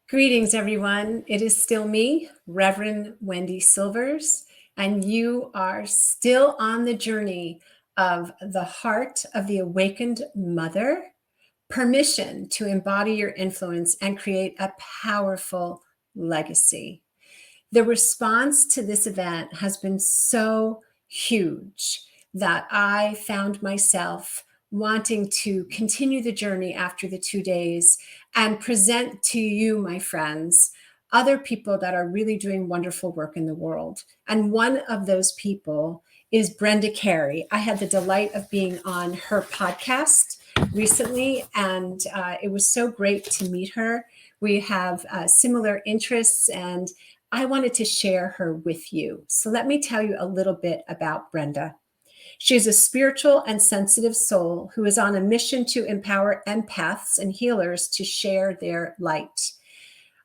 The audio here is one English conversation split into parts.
Greetings, everyone. It is still me, Reverend Wendy Silvers, and you are still on the journey of the heart of the awakened mother, permission to embody your influence and create a powerful legacy. The response to this event has been so huge that I found myself wanting to continue the journey after the 2 days and present to you, my friends, other people that are really doing wonderful work in the world. And one of those people is Brenda Carey. I had the delight of being on her podcast recently, and it was so great to meet her. We have similar interests, and I wanted to share her with you. So let me tell you a little bit about Brenda. She is a spiritual and sensitive soul who is on a mission to empower empaths and healers to share their light.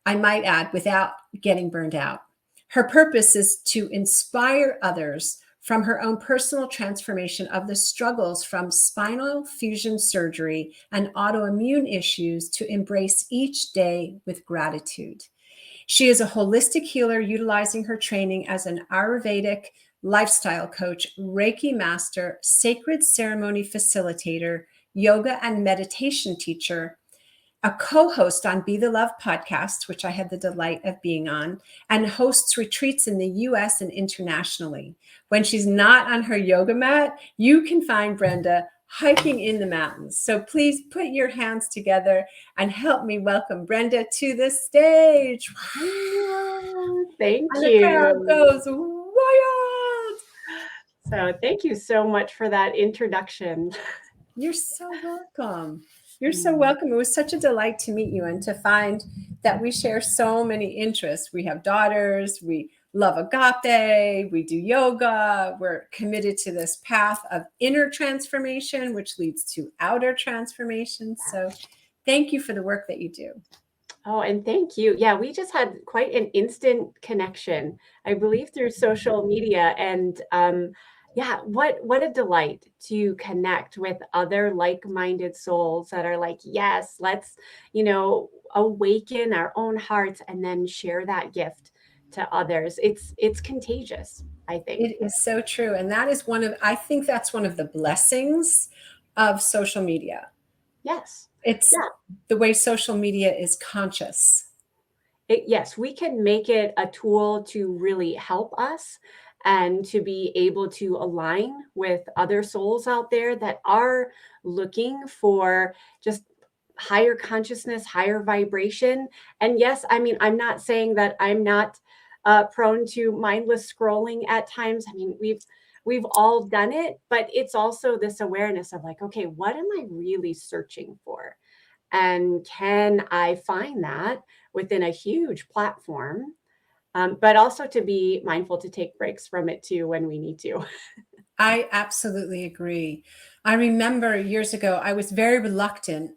I might add, without getting burned out. Her purpose is to inspire others from her own personal transformation of the struggles from spinal fusion surgery and autoimmune issues to embrace each day with gratitude. She is a holistic healer utilizing her training as an Ayurvedic Lifestyle Coach, Reiki Master, sacred ceremony facilitator, yoga and meditation teacher, a co-host on Be the Love podcast, which I had the delight of being on, and hosts retreats in the US and internationally. When she's not on her yoga mat, you can find Brenda hiking in the mountains. So please put your hands together and help me welcome Brenda to the stage. Thank And the crowd you. goes wild. So thank you so much for that introduction. You're so welcome. You're so welcome. It was such a delight to meet you and to find that we share so many interests. We have daughters, we love agape, we do yoga, we're committed to this path of inner transformation, which leads to outer transformation. So thank you for the work that you do. Oh, and thank you. Yeah, we just had quite an instant connection, I believe, through social media. And yeah, what a delight to connect with other like-minded souls that are like, yes, let's, awaken our own hearts and then share that gift to others. It's contagious, I think. It is so true. And that is I think that's one of the blessings of social media. Yes. It's the way social media is conscious. Yes, we can make it a tool to really help us and to be able to align with other souls out there that are looking for just higher consciousness, higher vibration. And yes, I mean, I'm not saying that I'm not prone to mindless scrolling at times. I mean, we've all done it, but it's also this awareness of like, okay, what am I really searching for? And can I find that within a huge platform? But also to be mindful to take breaks from it too when we need to. I absolutely agree. I remember years ago, I was very reluctant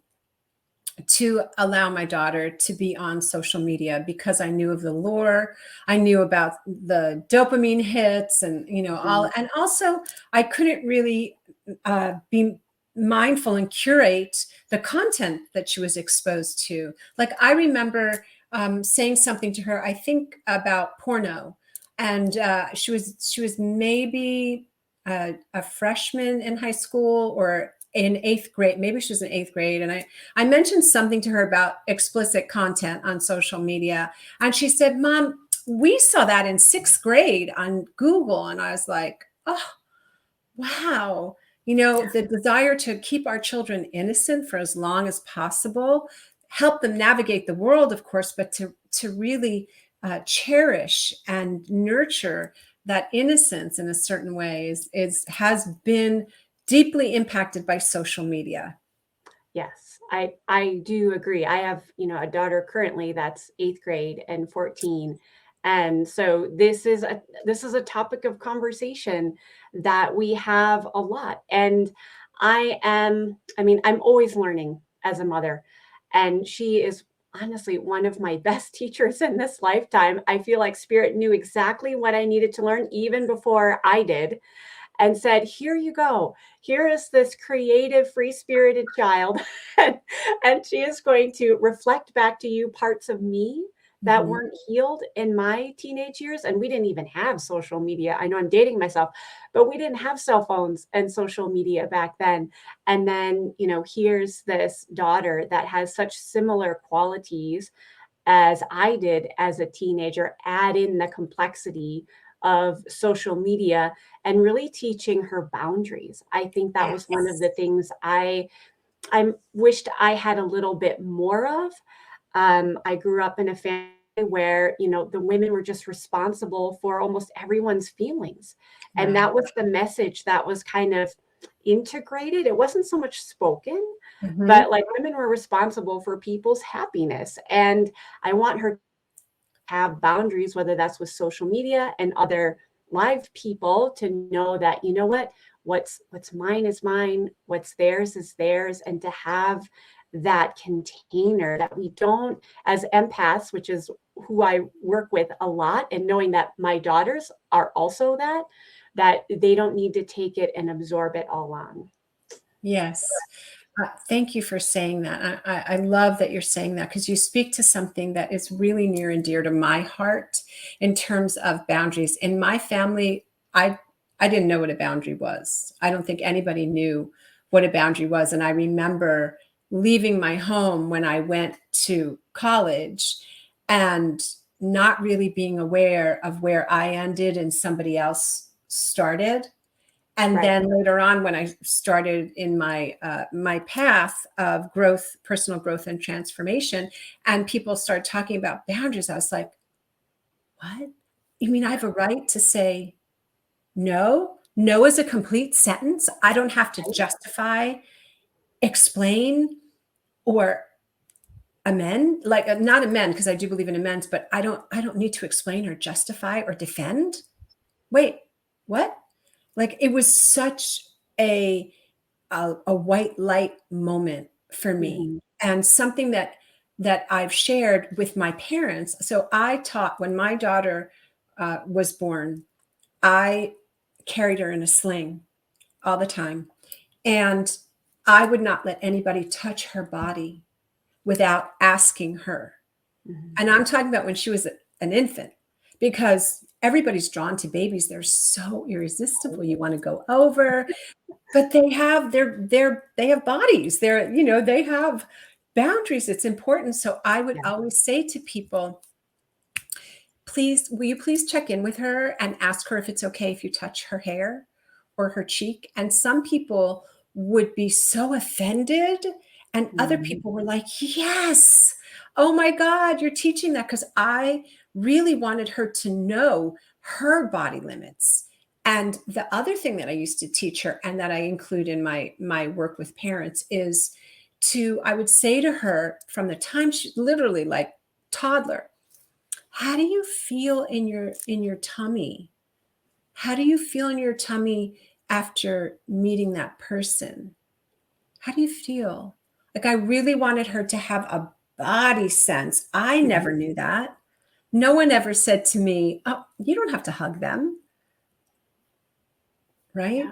to allow my daughter to be on social media because I knew of the lure. I knew about the dopamine hits and, all. And also, I couldn't really be mindful and curate the content that she was exposed to. Like, I remember saying something to her, I think about porno. And she was maybe a freshman in high school or in eighth grade. Maybe she was in eighth grade. And I mentioned something to her about explicit content on social media. And she said, Mom, we saw that in sixth grade on Google. And I was like, oh, wow. The desire to keep our children innocent for as long as possible, help them navigate the world, of course, but to really cherish and nurture that innocence in a certain way has been deeply impacted by social media. Yes, I do agree. I have, a daughter currently that's eighth grade and 14. And so this is a topic of conversation that we have a lot. And I'm always learning as a mother. And she is honestly one of my best teachers in this lifetime. I feel like Spirit knew exactly what I needed to learn even before I did. and said, here you go. Here is this creative, free-spirited child. And she is going to reflect back to you parts of me that Mhm. weren't healed in my teenage years. And we didn't even have social media. I know I'm dating myself, but we didn't have cell phones and social media back then. And then, here's this daughter that has such similar qualities as I did as a teenager, add in the complexity of social media and really teaching her boundaries. I think that was one of Yes. the things I wished I had a little bit more of. I grew up in a family where, the women were just responsible for almost everyone's feelings. And Wow. that was the message that was kind of integrated. It wasn't so much spoken, Mhm. but like women were responsible for people's happiness. And I want her to have boundaries, whether that's with social media and other live people, to know that, what's mine is mine, what's theirs is theirs, and to have that container that we don't, as empaths, which is who I work with a lot, and knowing that my daughters are also that they don't need to take it and absorb it all on. Yes. Thank you for saying that. I love that you're saying that because you speak to something that is really near and dear to my heart in terms of boundaries. In my family, I I didn't know what a boundary was. I don't think anybody knew what a boundary was. And I remember leaving my home when I went to college and not really being aware of where I ended and somebody else started. And Right. then later on, when I started in my path of growth, personal growth and transformation, and people started talking about boundaries, I was like, "What? You mean I have a right to say no? No is a complete sentence. I don't have to justify, explain, or amend? Like, not amend because I do believe in amends, but I don't need to explain or justify or defend? Wait, what?" Like, it was such a a white light moment for me Mhm. and something that I've shared with my parents. So I taught when my daughter was born, I carried her in a sling all the time. And I would not let anybody touch her body without asking her. Mhm. And I'm talking about when she was an infant, because everybody's drawn to babies. They're so irresistible. You want to go over, but they have bodies. They have boundaries. It's important. So I would Yeah. always say to people, please, will you please check in with her and ask her if it's okay if you touch her hair or her cheek? And some people would be so offended, and other Mhm. people were like, yes, oh my God, you're teaching that. Because I really wanted her to know her body limits. And the other thing that I used to teach her and that I include in my work with parents is I would say to her from the time she literally like toddler, how do you feel in your tummy? How do you feel in your tummy after meeting that person? How do you feel? Like, I really wanted her to have a body sense. I Mhm. never knew that. No one ever said to me, "Oh, you don't have to hug them," Yeah. right?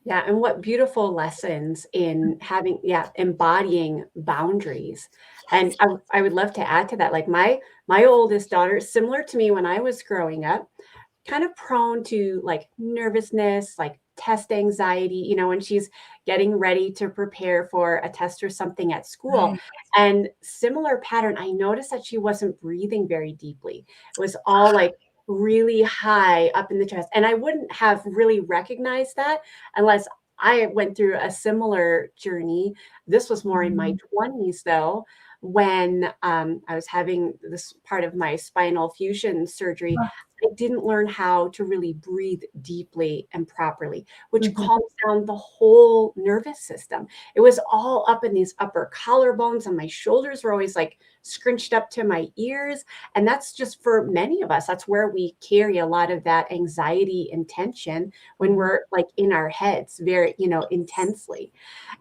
Yeah, and what beautiful lessons in having, yeah, embodying boundaries. And I would love to add to that. Like my oldest daughter, similar to me when I was growing up, kind of prone to like nervousness, like test anxiety, when she's getting ready to prepare for a test or something at school. Right. And similar pattern, I noticed that she wasn't breathing very deeply. It was all like really high up in the chest. And I wouldn't have really recognized that unless I went through a similar journey. This was more in my Mhm. 20s, though, when I was having this part of my spinal fusion surgery. I didn't learn how to really breathe deeply and properly, which Mhm. calms down the whole nervous system. It was all up in these upper collarbones, and my shoulders were always like scrunched up to my ears. And that's just for many of us, that's where we carry a lot of that anxiety and tension when Mhm. we're like in our heads very, intensely.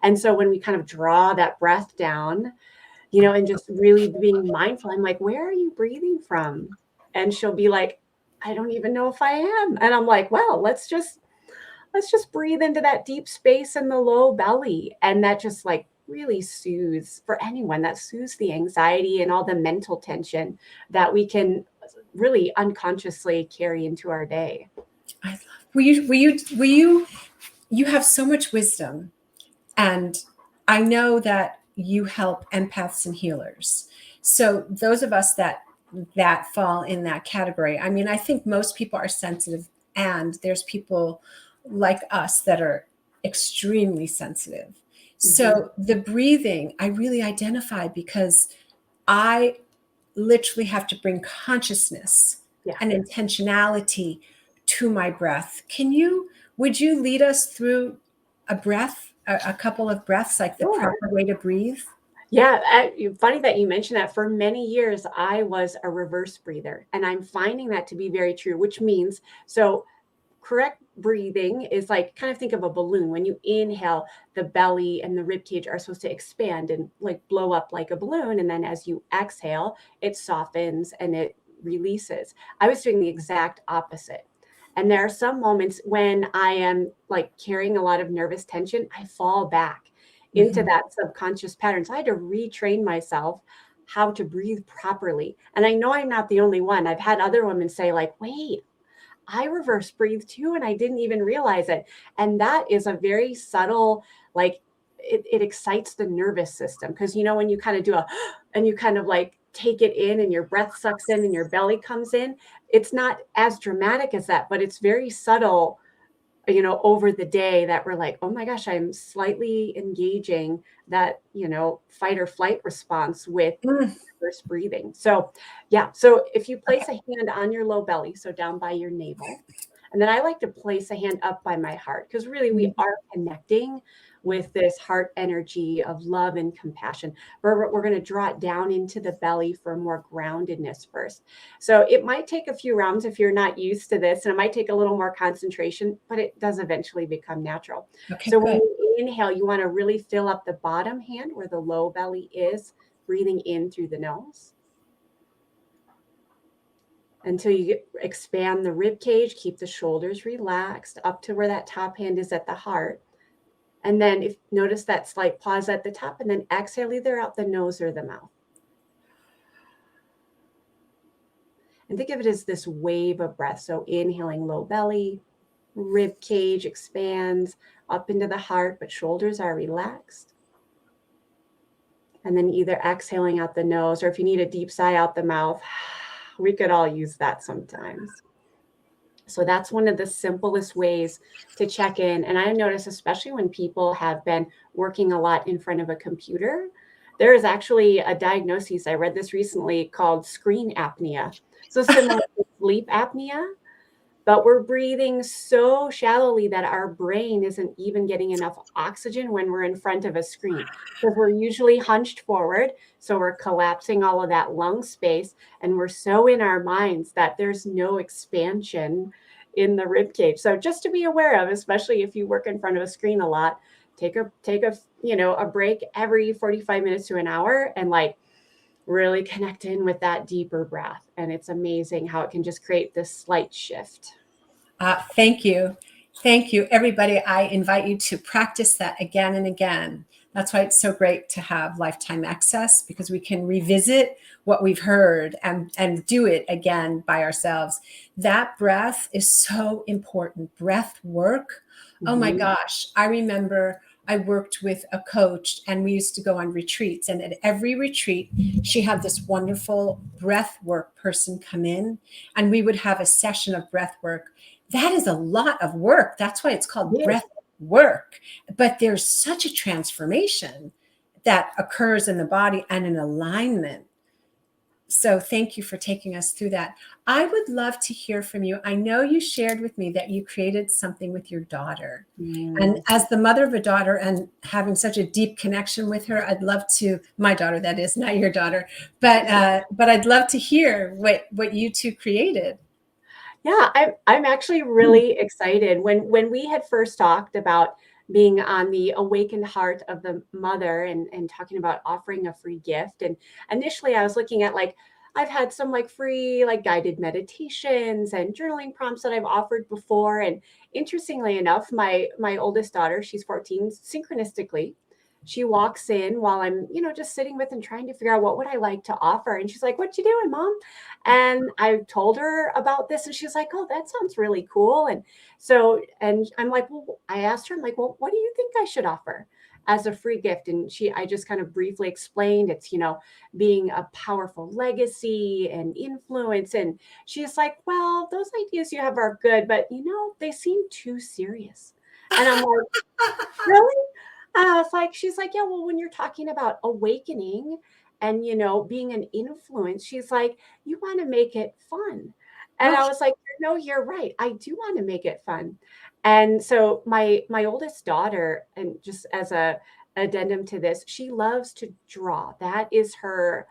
And so when we kind of draw that breath down, and just really being mindful. I'm like, where are you breathing from? And she'll be like, I don't even know if I am. And I'm like, well, let's just let's just breathe into that deep space in the low belly. And that just like really soothes, for anyone, that soothes the anxiety and all the mental tension that we can really unconsciously carry into our day. I love, you have so much wisdom. And I know that you help empaths and healers. So those of us that fall in that category, I mean, I think most people are sensitive, and there's people like us that are extremely sensitive. So the breathing, I really identify, because I literally have to bring consciousness Yeah. and intentionality to my breath. Would you lead us through a breath, a couple of breaths, like the Sure. proper way to breathe? Yeah, funny that you mentioned that. For many years, I was a reverse breather, and I'm finding that to be very true, which means, so correct breathing is like, kind of think of a balloon. When you inhale, the belly and the rib cage are supposed to expand and like blow up like a balloon. And then as you exhale, it softens and it releases. I was doing the exact opposite. And there are some moments when I am like carrying a lot of nervous tension, I fall back into Mhm. that subconscious pattern. So I had to retrain myself how to breathe properly. And I know I'm not the only one. I've had other women say, like, wait, I reverse breathe too, and I didn't even realize it. And that is a very subtle, like, it excites the nervous system. Because, you know, when you kind of do a, and you kind of like take it in and your breath sucks in and your belly comes in, it's not as dramatic as that, but it's very subtle, you know, over the day, that we're like, oh my gosh, I'm slightly engaging that, you know, fight or flight response with Mm, reverse breathing. So, yeah. So if you okay. place a hand on your low belly, so down by your navel, and then I like to place a hand up by my heart, because really we Mm. are connecting with this heart energy of love and compassion. We're going to draw it down into the belly for more groundedness first. So it might take a few rounds if you're not used to this, and it might take a little more concentration, but it does eventually become natural. Okay, So when good. you inhale, you want to really fill up the bottom hand where the low belly is, breathing in through the nose until you expand the rib cage. Keep the shoulders relaxed up to where that top hand is at the heart. And then if notice that slight pause at the top, and then exhale either out the nose or the mouth. And think of it as this wave of breath. So inhaling, low belly, rib cage expands up into the heart, but shoulders are relaxed. And then either exhaling out the nose, or if you need a deep sigh out the mouth, we could all use that sometimes. So that's one of the simplest ways to check in. And I notice, especially when people have been working a lot in front of a computer, there is actually a diagnosis, I read this recently, called screen apnea. So similar to sleep apnea, but we're breathing so shallowly that our brain isn't even getting enough oxygen when we're in front of a screen, because we're usually hunched forward. So we're collapsing all of that lung space, and we're so in our minds that there's no expansion in the rib cage. So just to be aware of, especially if you work in front of a screen a lot, take a you know, a break every 45 minutes to an hour, and like really connect in with that deeper breath. And it's amazing how it can just create this slight shift. Thank you. Thank you, everybody. I invite you to practice that again and again. That's why it's so great to have lifetime access, because we can revisit what we've heard and do it again by ourselves. That breath is so important. Breath work. Oh my Mhm. gosh. I remember I worked with a coach, and we used to go on retreats. And at every retreat, she had this wonderful breath work person come in, and we would have a session of breath work. That is a lot of work. That's why it's called Yeah. breath work. But there's such a transformation that occurs in the body and an alignment. So thank you for taking us through that. I would love to hear from you. I know you shared with me that you created something with your daughter. And Mm. as the mother of a daughter and having such a deep connection with her, I'd love to, my daughter, that is, not your daughter, but I'd love to hear what you two created. Yeah, I'm actually really excited. When we had first talked about being on the awakened heart of the mother, and talking about offering a free gift. And initially I was looking at like, I've had some like free like guided meditations and journaling prompts that I've offered before. And interestingly enough, my oldest daughter, she's 14, synchronistically, she walks in while I'm, just sitting with and trying to figure out what would I like to offer. And she's like, "What you doing, Mom?" And I told her about this and she's like, "Oh, that sounds really cool." And I'm like, "Well," I asked her, I'm like, "Well, what do you think I should offer as a free gift?" And I just kind of briefly explained it's, being a powerful legacy and influence. And she's like, "Well, those ideas you have are good, but they seem too serious." And I'm like, "Really?" I was like, she's like, "Yeah, well, when you're talking about awakening and, being an influence," she's like, "You want to make it fun." And Oh, I was like, "No, you're right. I do want to make it fun." And so my oldest daughter, and just as a addendum to this, she loves to draw. That is her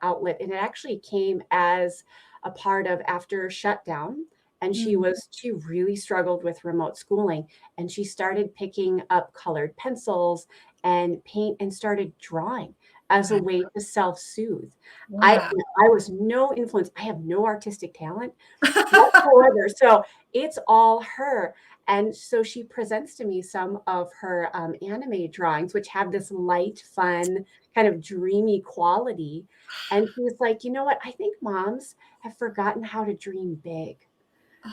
outlet. And it actually came as a part of after shutdown. And mm, she really struggled with remote schooling, and she started picking up colored pencils and paint and started drawing as a wow. way to self-soothe. I Wow. I was no influence. I have no artistic talent whatsoever. So it's all her. And so she presents to me some of her anime drawings, which have this light, fun, kind of dreamy quality. And she's like, "You know what? I think moms have forgotten how to dream big."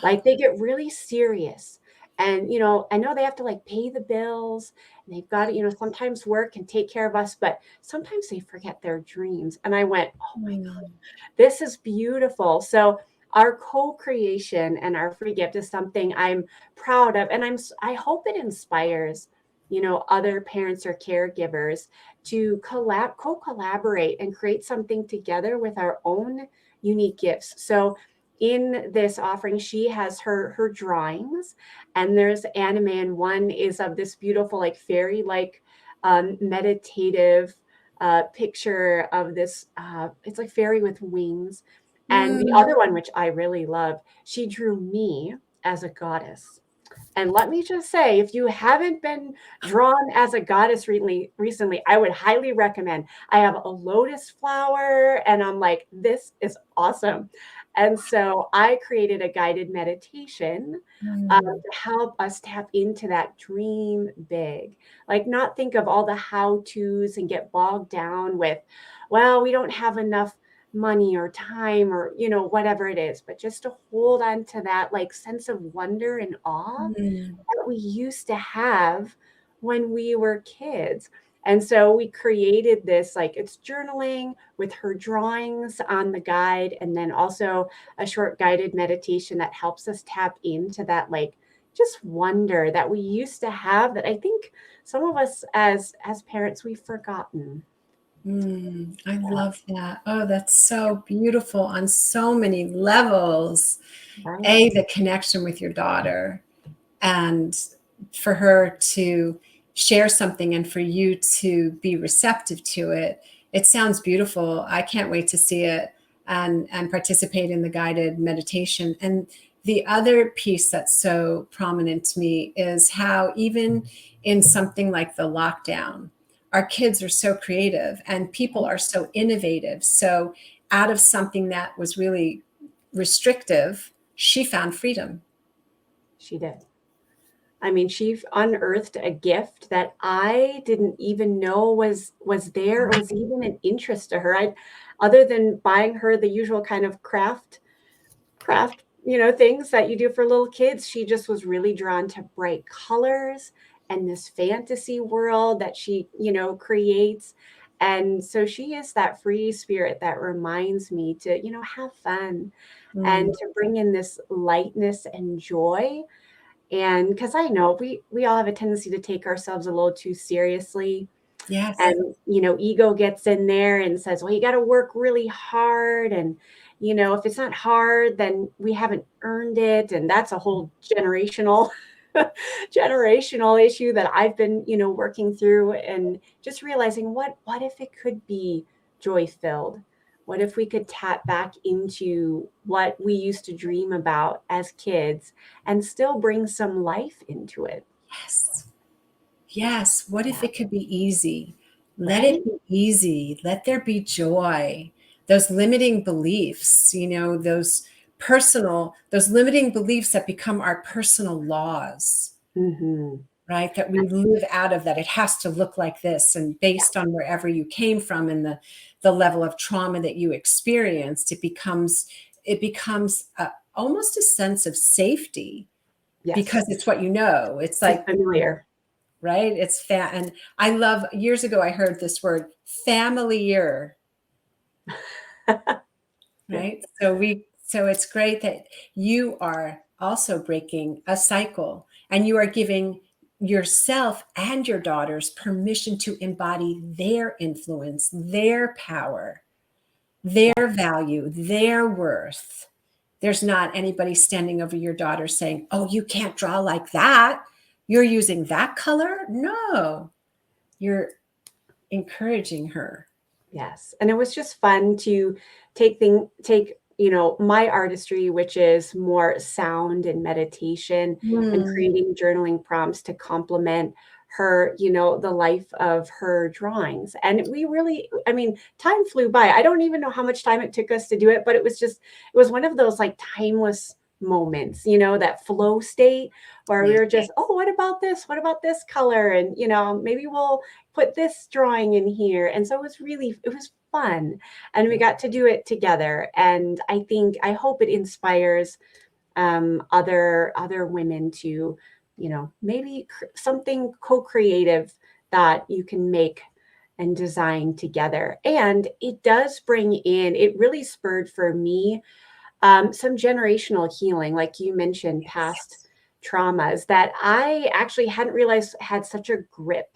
Like, they get really serious. And, I know they have to, like, pay the bills, and they've got to, sometimes work and take care of us, but sometimes they forget their dreams. And I went, "Oh my God, Mm, this is beautiful." So our co-creation and our free gift is something I'm proud of, and I hope it inspires, other parents or caregivers to co-collaborate and create something together with our own unique gifts. So in this offering, she has her drawings, and there's anime, and one is of this beautiful, like fairy like meditative picture of this it's like fairy with wings. And the mm. other one, which I really love, she drew me as a goddess. And let me just say, if you haven't been drawn as a goddess recently, I would highly recommend. I have a lotus flower, and I'm like, this is awesome. And so I created a guided meditation Mm, to help us tap into that dream big. Like, not think of all the how to's and get bogged down with, well, we don't have enough money or time or whatever it is, but just to hold on to that like sense of wonder and awe mm. that we used to have when we were kids. And so we created this, like, it's journaling with her drawings on the guide, and then also a short guided meditation that helps us tap into that, like, just wonder that we used to have, that I think some of us as parents we've forgotten. I love that. Oh, that's so beautiful on so many levels. Right. A, the connection with your daughter, and for her to share something and for you to be receptive to it. It sounds beautiful. I can't wait to see it and participate in the guided meditation. And the other piece that's so prominent to me is how even in something like the lockdown, our kids are so creative and people are so innovative. So out of something that was really restrictive, she found freedom. She did. I mean, she unearthed a gift that I didn't even know was there or was even an interest to her. Other than buying her the usual kind of craft, things that you do for little kids, she just was really drawn to bright colors and this fantasy world that she, creates. And so she is that free spirit that reminds me to, have fun and Mm, to bring in this lightness and joy. And because I know we all have a tendency to take ourselves a little too seriously. yes. And, ego gets in there and says, "Well, you got to work really hard. And, if it's not hard, then we haven't earned it." And that's a whole generational issue that I've been, working through, and just realizing what if it could be joy filled? What if we could tap back into what we used to dream about as kids and still bring some life into it? Yes. Yes. What if Yeah. it could be easy? Let Right? it be easy. Let there be joy. those limiting beliefs, those limiting beliefs that become our personal laws, right? That we live out of, that it has to look like this, and based on wherever you came from and the level of trauma that you experienced, it becomes almost a sense of safety, because it's what you know. It's like familiar, right? It's and I love, years ago I heard this word, familiar. Right? So it's great that you are also breaking a cycle, and you are giving yourself and your daughters permission to embody their influence, their power, their value, their worth. There's not anybody standing over your daughter saying, "Oh, you can't draw like that. You're using that color." No, you're encouraging her. Yes. And it was just fun to take, my artistry, which is more sound and meditation, and creating journaling prompts to complement her, the life of her drawings. And we really, time flew by. I don't even know how much time it took us to do it, but it was one of those like timeless moments, that flow state where we were just, oh, what about this? What about this color? And, maybe we'll put this drawing in here. And so it was fun. And we got to do it together. And I hope it inspires other women to, maybe something co-creative that you can make and design together. And it really spurred for me some generational healing, like you mentioned, past traumas that I actually hadn't realized had such a grip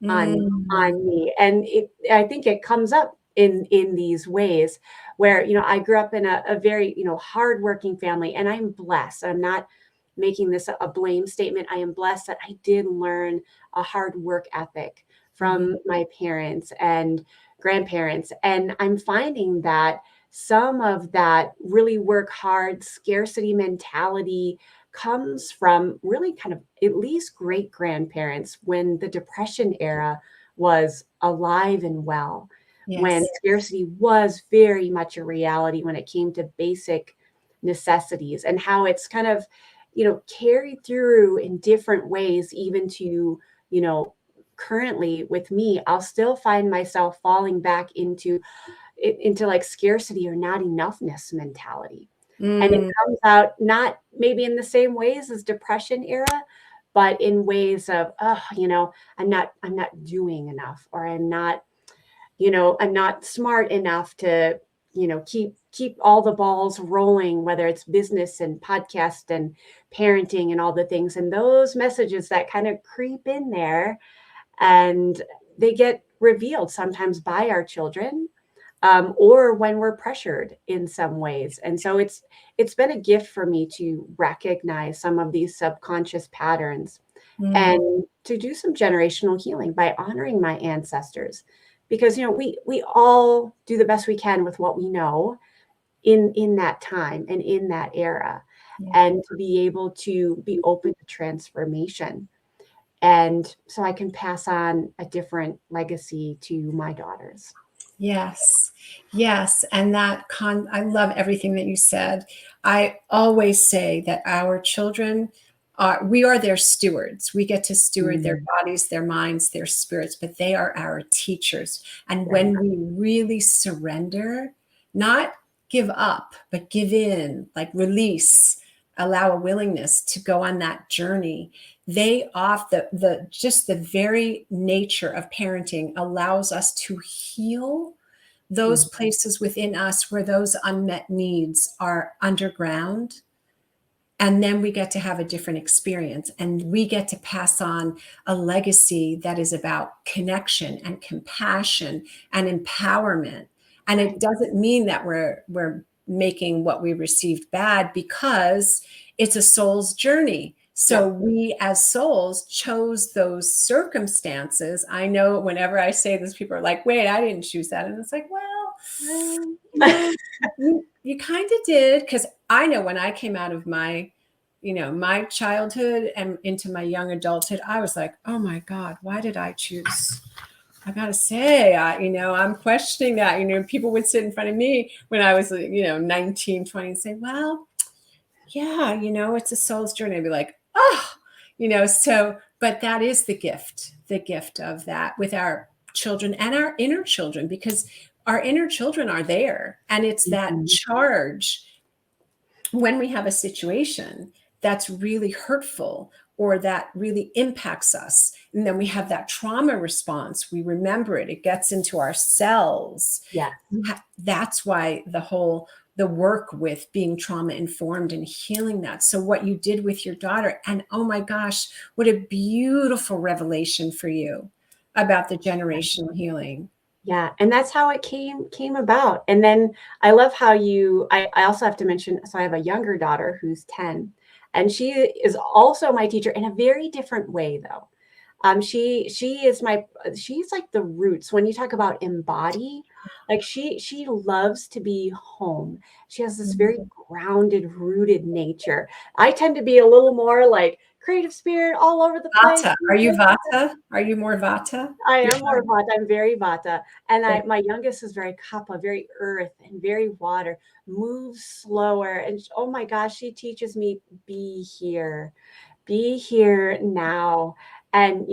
on me. And I think it comes up in these ways where, I grew up in a very, hardworking family, and I'm blessed. I'm not making this a blame statement. I am blessed that I did learn a hard work ethic from my parents and grandparents. And I'm finding that some of that really work hard scarcity mentality comes from really kind of at least great grandparents when the Depression era was alive and well, when scarcity was very much a reality when it came to basic necessities, and how it's kind of, carried through in different ways, even to, currently with me, I'll still find myself falling back into like scarcity or not enoughness mentality. And it comes out not maybe in the same ways as Depression era, but in ways of, I'm not doing enough, or I'm not smart enough to, keep all the balls rolling, whether it's business and podcast and parenting and all the things. And those messages that kind of creep in there, and they get revealed sometimes by our children, or when we're pressured in some ways. And so it's been a gift for me to recognize some of these subconscious patterns and to do some generational healing by honoring my ancestors, because we all do the best we can with what we know in that time and in that era, and to be able to be open to transformation. And so I can pass on a different legacy to my daughters. Yes. And I love everything that you said. I always say that our children we are their stewards. We get to steward their bodies, their minds, their spirits, but they are our teachers. And when we really surrender, not give up, but give in, like release, allow a willingness to go on that journey, just the very nature of parenting allows us to heal those places within us where those unmet needs are underground. And then we get to have a different experience, and we get to pass on a legacy that is about connection and compassion and empowerment. And it doesn't mean that we're making what we received bad, because it's a soul's journey. So we as souls chose those circumstances. I know whenever I say this, people are like, wait, I didn't choose that. And it's like, well, you kind of did. Because I know when I came out of my childhood and into my young adulthood, I was like, oh my God, why did I choose I gotta say, I'm questioning that. People would sit in front of me when I was, 19, 20 and say, well, yeah, it's a soul's journey. I'd be like, oh, but that is the gift of that with our children and our inner children, because our inner children are there. And it's that Mhm. charge when we have a situation that's really hurtful or that really impacts us. And then we have that trauma response. We remember it. It gets into our cells. Yes. That's why the work with being trauma informed and healing that. So what you did with your daughter, and oh my gosh, what a beautiful revelation for you about the generational healing. Yeah, and that's how it came about. And then I love how I also have to mention, so I have a younger daughter who's 10, and she is also my teacher in a very different way though. She's like the roots. When you talk about embody, like she loves to be home. She has this very grounded, rooted nature. I tend to be a little more like creative spirit all over the place. Vata. Are you Vata? Are you more Vata? I You're am more Vata. I'm very Vata. And good. my youngest is very Kapha, very earth and very water, moves slower. And oh my gosh, she teaches me be here now. And,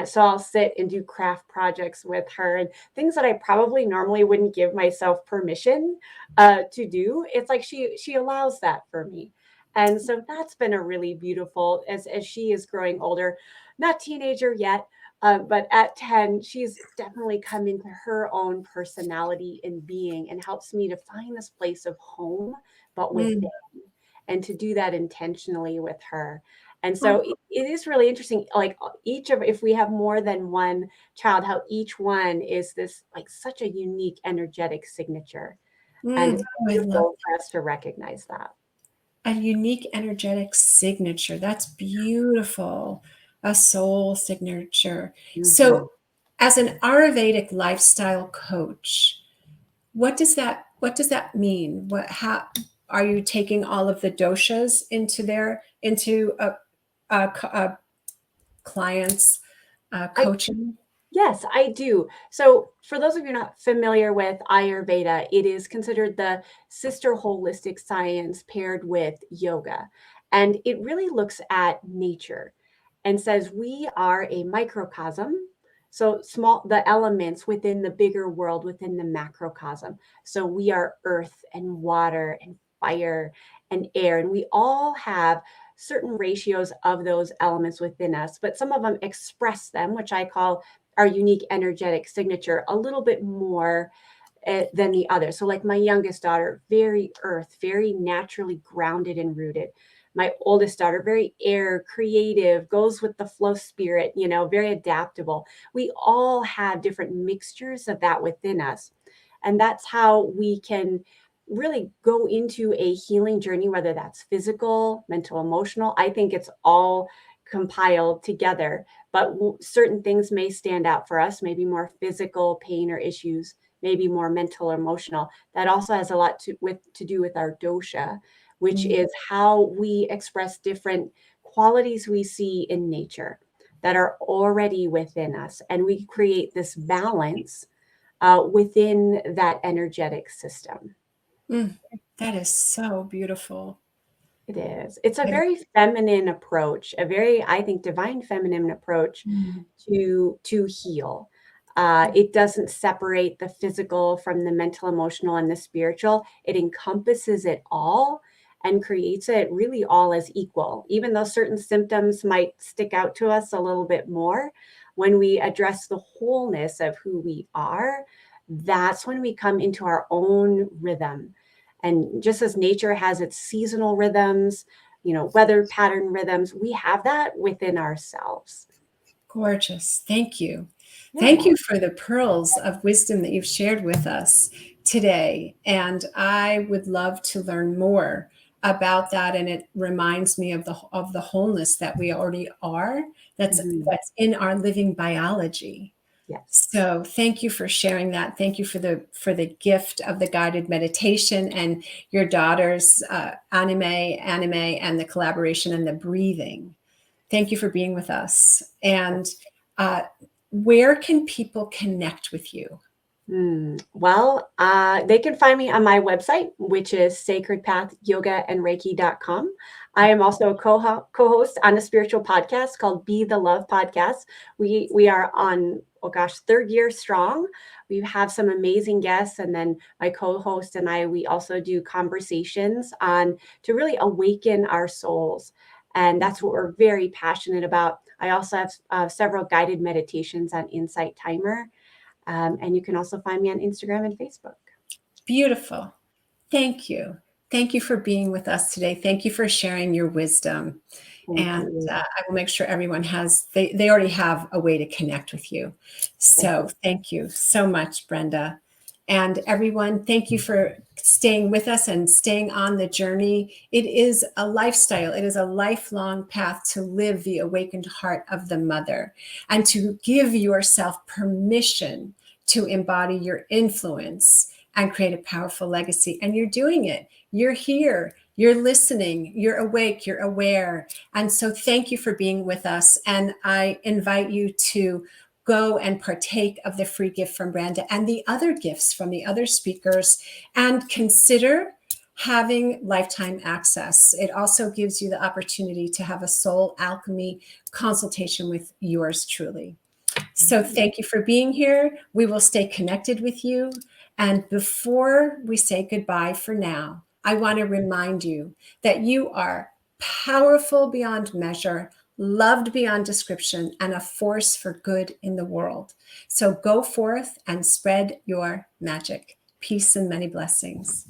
so I'll sit and do craft projects with her and things that I probably normally wouldn't give myself permission to do. It's like she allows that for me. And so that's been a really beautiful, as she is growing older, not teenager yet, but at 10, she's definitely come into her own personality and being and helps me to find this place of home, but within, and to do that intentionally with her. And so it is really interesting, like if we have more than one child, how each one is this like such a unique energetic signature. And it's I love beautiful for us to recognize that. a unique energetic signature. That's beautiful. A soul signature. Mhm. So, as an Ayurvedic lifestyle coach, what does that mean? How are you taking all of the doshas into a client's I coaching? Yes, I do. So, for those of you not familiar with Ayurveda, it is considered the sister holistic science paired with yoga. And it really looks at nature and says we are a microcosm. So, the elements within the bigger world, within the macrocosm. So, we are earth and water and fire and air, and we all have certain ratios of those elements within us, but some of them express them, which I call our unique energetic signature a little bit more than the other. So, like my youngest daughter, very earth, very naturally grounded and rooted. My oldest daughter, very air, creative, goes with the flow spirit, very adaptable. We all have different mixtures of that within us. And that's how we can really go into a healing journey, whether that's physical, mental, emotional. I think it's all compiled together, but certain things may stand out for us, maybe more physical pain or issues, maybe more mental or emotional. That also has a lot to do with our dosha, which Mm. is how we express different qualities we see in nature that are already within us. And we create this balance within that energetic system. That is so beautiful. It is. It's a That is- very feminine approach, a very, I think, divine feminine approach Mm. to heal. It doesn't separate the physical from the mental, emotional, and the spiritual. It encompasses it all and creates it really all as equal. Even though certain symptoms might stick out to us a little bit more, when we address the wholeness of who we are, that's when we come into our own rhythm. And just as nature has its seasonal rhythms, weather pattern rhythms, we have that within ourselves. Gorgeous. Thank you. Thank Yeah. you for the pearls of wisdom that you've shared with us today. And I would love to learn more about that. And it reminds me of the wholeness that we already are. That's Mhm. that's in our living biology. Yes. So thank you for sharing that. Thank you for the gift of the guided meditation and your daughter's anime, and the collaboration and the breathing. Thank you for being with us. And uh, where can people connect with you? Well, they can find me on my website, which is sacredpathyogaandreiki.com. I am also a co-host on a spiritual podcast called Be the Love Podcast. We are on, oh gosh, 3rd year strong. We have some amazing guests, and then my co-host and I, we also do conversations on to really awaken our souls. And that's what we're very passionate about. I also have several guided meditations on Insight Timer. And you can also find me on Instagram and Facebook. Beautiful. Thank you. Thank you for being with us today. Thank you for sharing your wisdom. And I will make sure everyone has, they already have a way to connect with you. So thank you so much, Brenda. And everyone, thank you for staying with us and staying on the journey. It is a lifestyle. It is a lifelong path to live the awakened heart of the mother and to give yourself permission to embody your influence and create a powerful legacy. And you're doing it. You're here. You're listening. You're awake. You're aware. And so thank you for being with us. And I invite you to go and partake of the free gift from Brenda and the other gifts from the other speakers, and consider having lifetime access. It also gives you the opportunity to have a soul alchemy consultation with yours truly. So thank you for being here. We will stay connected with you. And before we say goodbye for now, I want to remind you that you are powerful beyond measure, loved beyond description, and a force for good in the world. So go forth and spread your magic. Peace and many blessings.